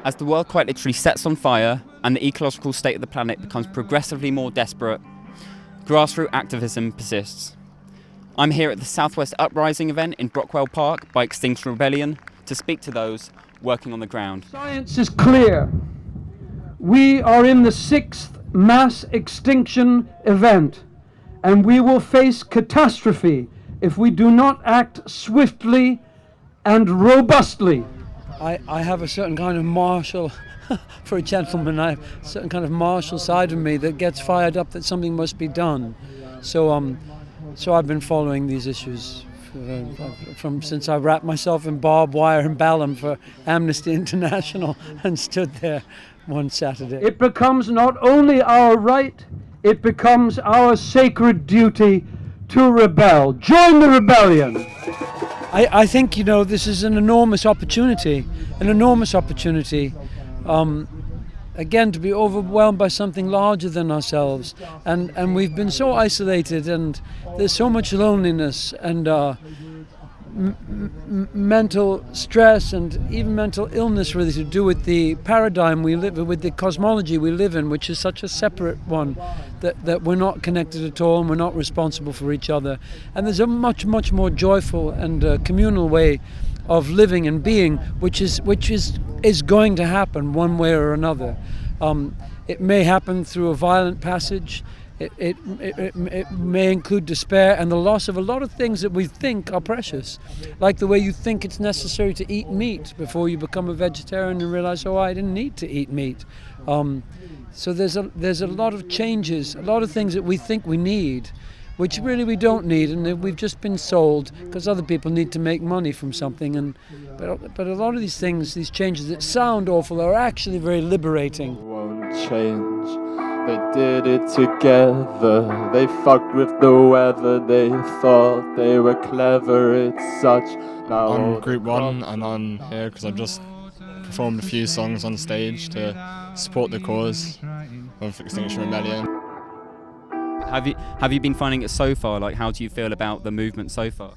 As the world quite literally sets on fire and the ecological state of the planet becomes progressively more desperate, grassroots activism persists. I'm here at the SouthWest Uprising event in Brockwell Park by Extinction Rebellion to speak to those working on the ground. Science is clear. We are in the 6th mass extinction event, and we will face catastrophe if we do not act swiftly and robustly. I have a certain kind of martial, for a gentleman, I have a certain kind of martial side of me that gets fired up that something must be done. So I've been following these issues from since I wrapped myself in barbed wire and Balham for Amnesty International and stood there one Saturday. It becomes not only our right, it becomes our sacred duty to rebel. Join the rebellion. I think, this is an enormous opportunity, again, to be overwhelmed by something larger than ourselves. And we've been so isolated, and there's so much loneliness and mental stress and even mental illness really to do with the paradigm we live in, with the cosmology we live in, which is such a separate one that we're not connected at all and we're not responsible for each other. And there's a much, much more joyful and communal way of living and being, which is going to happen one way or another. It may happen through a violent passage. It may include despair and the loss of a lot of things that we think are precious, like the way you think it's necessary to eat meat before you become a vegetarian and realize, I didn't need to eat meat. So there's a lot of changes, a lot of things that we think we need, which really we don't need, and that we've just been sold because other people need to make money from something. But a lot of these things, these changes that sound awful, are actually very liberating. Won't change. They did it together. They fucked with the weather. They thought they were clever. It's such. Now I'm Group 1 and I'm here because I've just performed a few songs on stage to support the cause of Extinction Rebellion. Have you been finding it so far? Like, how do you feel about the movement so far?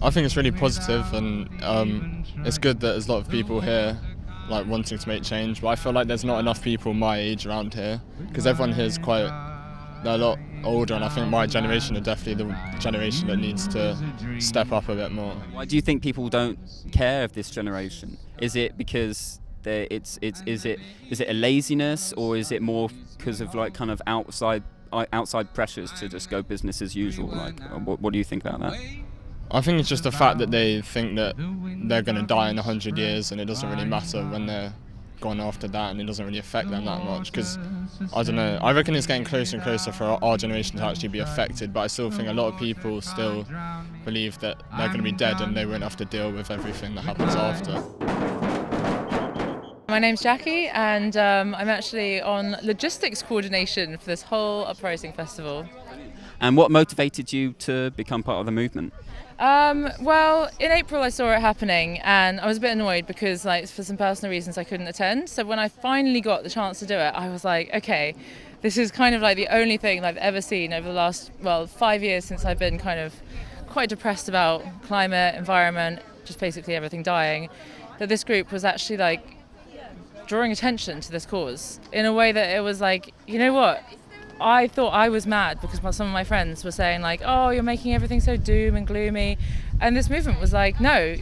I think it's really positive, and it's good that there's a lot of people here wanting to make change, but I feel like there's not enough people my age around here, because everyone here is they're a lot older, and I think my generation are definitely the generation that needs to step up a bit more. Why do you think people don't care of this generation? Is it because is it a laziness, or is it more because of kind of outside pressures to just go business as usual? What do you think about that? I think it's just the fact that they think that they're going to die in 100 years and it doesn't really matter when they're gone after that, and it doesn't really affect them that much, because I don't know, I reckon it's getting closer and closer for our generation to actually be affected, but I still think a lot of people still believe that they're going to be dead and they won't have to deal with everything that happens after. My name's Jackie, and I'm actually on logistics coordination for this whole Uprising festival. And what motivated you to become part of the movement? Well, in April I saw it happening, and I was a bit annoyed because for some personal reasons I couldn't attend. So when I finally got the chance to do it, I was like, okay, this is kind of the only thing I've ever seen over the last 5 years since I've been kind of quite depressed about climate, environment, just basically everything dying, that this group was actually drawing attention to this cause in a way that it was you know what? I thought I was mad because some of my friends were saying oh, you're making everything so doom and gloomy. And this movement was no,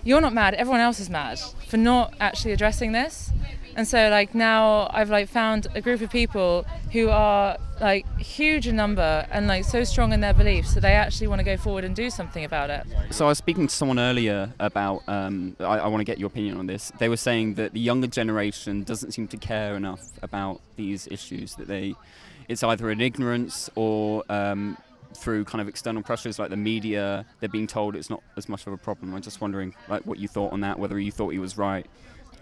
you're not mad, everyone else is mad for not actually addressing this. And so now I've found a group of people who are huge in number and so strong in their beliefs that they actually want to go forward and do something about it. So I was speaking to someone earlier about, I want to get your opinion on this. They were saying that the younger generation doesn't seem to care enough about these issues, that it's either an ignorance or through kind of external pressures like the media, they're being told it's not as much of a problem. I'm just wondering what you thought on that, whether you thought he was right.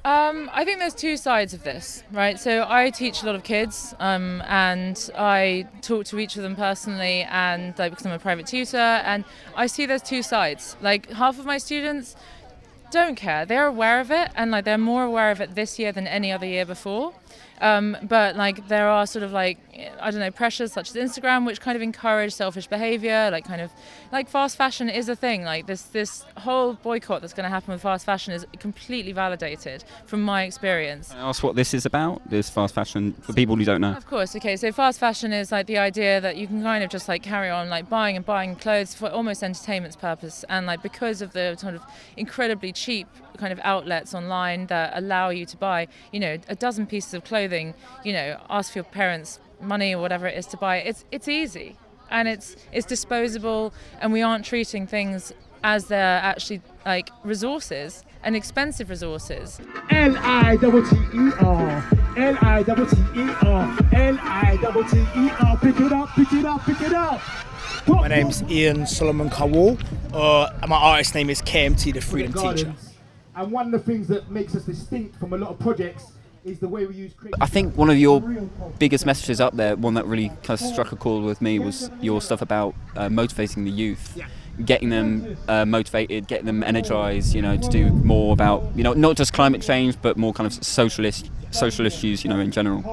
I think there's two sides of this, right? So I teach a lot of kids, and I talk to each of them personally, and because I'm a private tutor, and I see there's two sides. Half of my students don't care. They're aware of it, and they're more aware of it this year than any other year before. But like there are sort of like, I don't know, pressures such as Instagram which kind of encourage selfish behavior, like kind of like fast fashion is a thing. Like this whole boycott that's going to happen with fast fashion is completely validated from my experience. Can I ask what this is about, this fast fashion, for people who don't know? Of course. Okay, so fast fashion is like the idea that you can kind of just like carry on like buying clothes for almost entertainment's purpose, and like because of the sort of incredibly cheap kind of outlets online that allow you to buy, you know, a dozen pieces of clothing, you know, ask for your parents' money or whatever it is to buy it. It's easy and it's disposable, and we aren't treating things as they're actually like resources and expensive resources. L-I-T-T-E-R, L-I-T-T-E-R, L-I-T-T-E-R, pick it up, pick it up, pick it up. My name's Ian Solomon Kawal. My artist name is KMT, the Freedom Teacher. And one of the things that makes us distinct from a lot of projects is the way we use creative. I think one of your biggest messages up there, one that really kind of struck a chord with me, was your stuff about motivating the youth. Getting them motivated, getting them energized, you know, to do more about, you know, not just climate change, but more kind of social issues, you know, in general.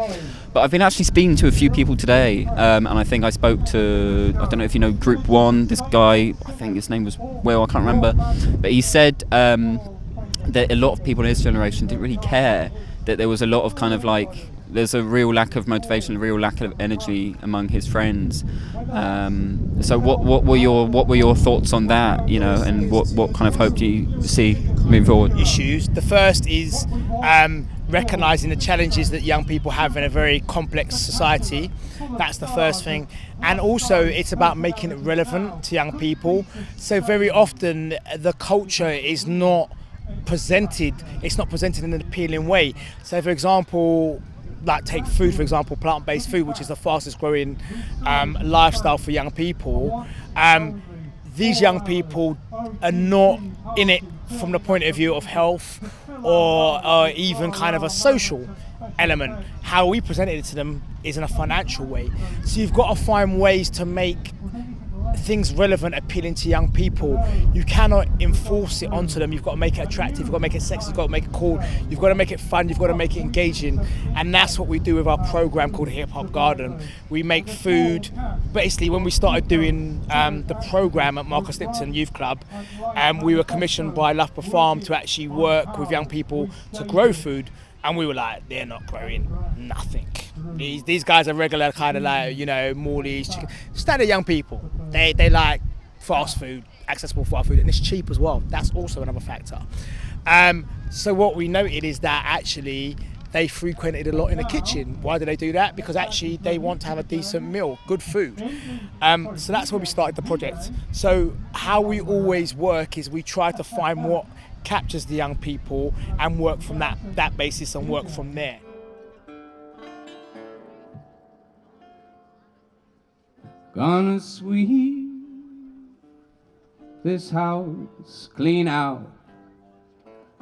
But I've been actually speaking to a few people today, and I think I spoke to, I don't know if you know Group 1, this guy, I think his name was Will, I can't remember, but he said that a lot of people in his generation didn't really care, that there was a lot of kind of like, there's a real lack of motivation, a real lack of energy among his friends. So what were your thoughts on that, you know, and what kind of hope do you see moving forward? Issues. The first is recognising the challenges that young people have in a very complex society. That's the first thing. And also it's about making it relevant to young people. So very often the culture is not presented in an appealing way. So for example, like take food, for example, plant-based food, which is the fastest growing lifestyle for young people. These young people are not in it from the point of view of health or even kind of a social element. How we presented it to them is in a financial way. So you've got to find ways to make things relevant, appealing to young people. You cannot enforce it onto them. You've got to make it attractive, you've got to make it sexy, you've got to make it cool, you've got to make it fun, you've got to make it engaging. And that's what we do with our program called Hip Hop Garden. We make food. Basically, when we started doing the program at Marcus Lipton Youth Club, we were commissioned by Loughborough Farm to actually work with young people to grow food. And we were like, they're not growing nothing. These guys are regular kind of like, you know, Morley's, chicken. Standard young people. They like fast food, accessible fast food, and it's cheap as well. That's also another factor. So what we noted is that actually they frequented a lot in the kitchen. Why do they do that? Because actually they want to have a decent meal, good food. So that's where we started the project. So how we always work is we try to find what captures the young people and work from that basis and work from there. Gonna sweep this house clean out.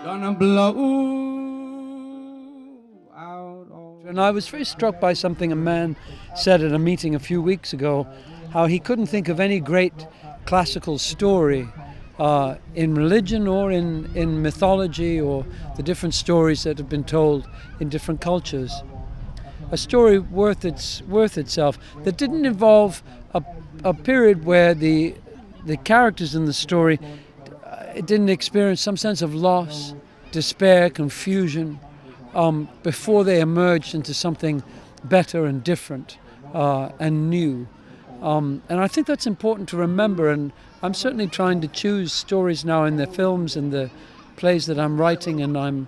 Gonna blow out all. And I was very struck by something a man said at a meeting a few weeks ago, how he couldn't think of any great classical story in religion or in mythology or the different stories that have been told in different cultures. A story worth itself that didn't involve a period where the characters in the story didn't experience some sense of loss, despair, confusion before they emerged into something better and different and new. And I think that's important to remember, and I'm certainly trying to choose stories now in the films and the plays that I'm writing and I'm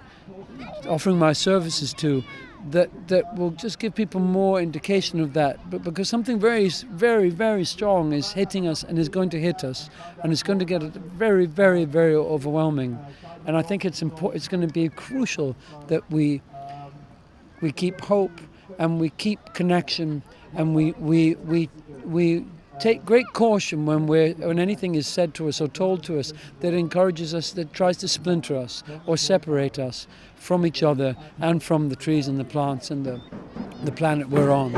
offering my services to that will just give people more indication of that. But because something very, very, very strong is hitting us and is going to hit us, and it's going to get very, very, very overwhelming. And I think it's important. It's going to be crucial that we keep hope and we keep connection, and we take great caution when anything is said to us or told to us that encourages us, that tries to splinter us or separate us from each other and from the trees and the plants and the planet we're on.